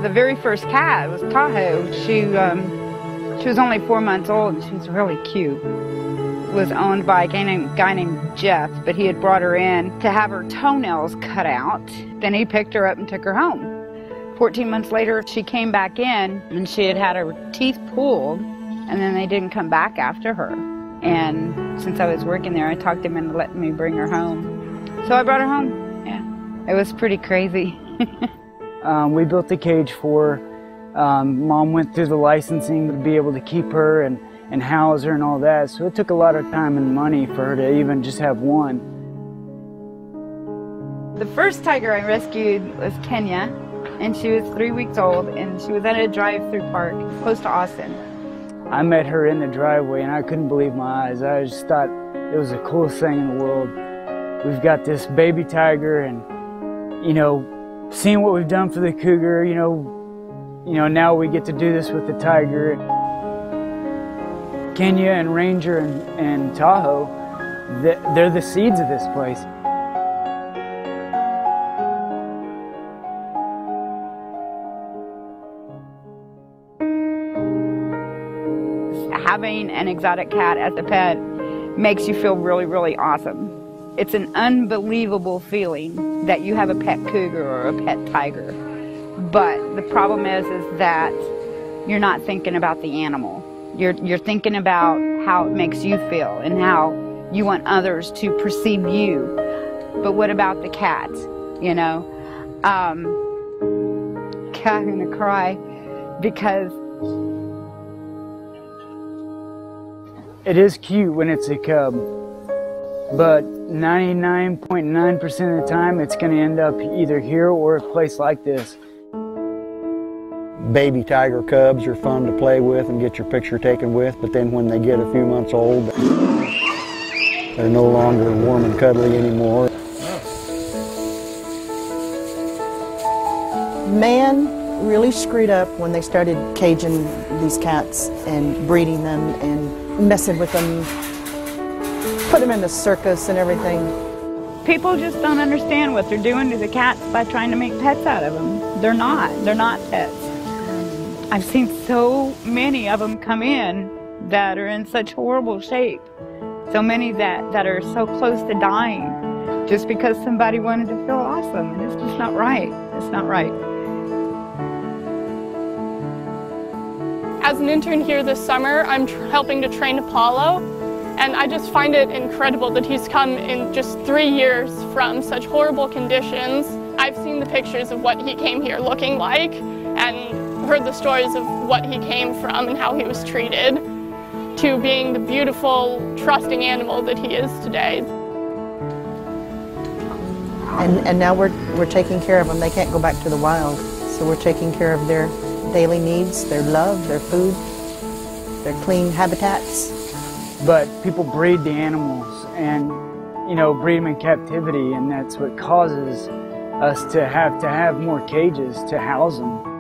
The very first cat was Tahoe. She was only 4 months old, and she was really cute. Was owned by a guy named Jeff, but he had brought her in to have her toenails cut out. Then he picked her up and took her home. 14 months later, she came back in, and she had had her teeth pulled, and then they didn't come back after her. And since I was working there, I talked him into letting me bring her home. So I brought her home. Yeah, it was pretty crazy. We built the cage for her. Mom went through the licensing to be able to keep her and house her and all that. So it took a lot of time and money for her to even just have one. The first tiger I rescued was Kenya, and she was 3 weeks old, and she was at a drive-through park close to Austin. I met her in the driveway, and I couldn't believe my eyes. I just thought it was the coolest thing in the world. We've got this baby tiger, and, you know, seeing what we've done for the cougar, you know, now we get to do this with the tiger. Kenya and Ranger and Tahoe, they're the seeds of this place. Having an exotic cat as a pet makes you feel really, really awesome. It's an unbelievable feeling that you have a pet cougar or a pet tiger. But the problem is that you're not thinking about the animal. You're thinking about how it makes you feel and how you want others to perceive you. But what about the cat, you know? God, I'm gonna cry because it is cute when it's a cub, but 99.9% of the time it's going to end up either here or a place like this. Baby tiger cubs are fun to play with and get your picture taken with, but then when they get a few months old, they're no longer warm and cuddly anymore. Man really screwed up when they started caging these cats and breeding them and messing with them, put them in the circus and everything. people just don't understand what they're doing to the cats by trying to make pets out of them. They're not pets. I've seen so many of them come in that are in such horrible shape. So many that are so close to dying just because somebody wanted to feel awesome. And it's just not right. It's not right. As an intern here this summer, I'm helping to train Apollo, and I just find it incredible that he's come in just 3 years from such horrible conditions. I've seen the pictures of what he came here looking like and heard the stories of what he came from and how he was treated, to being the beautiful, trusting animal that he is today. And now we're taking care of them. They can't go back to the wild, so we're taking care of their daily needs, their love, their food, their clean habitats. But people breed the animals and, breed them in captivity, and that's what causes us to have more cages to house them.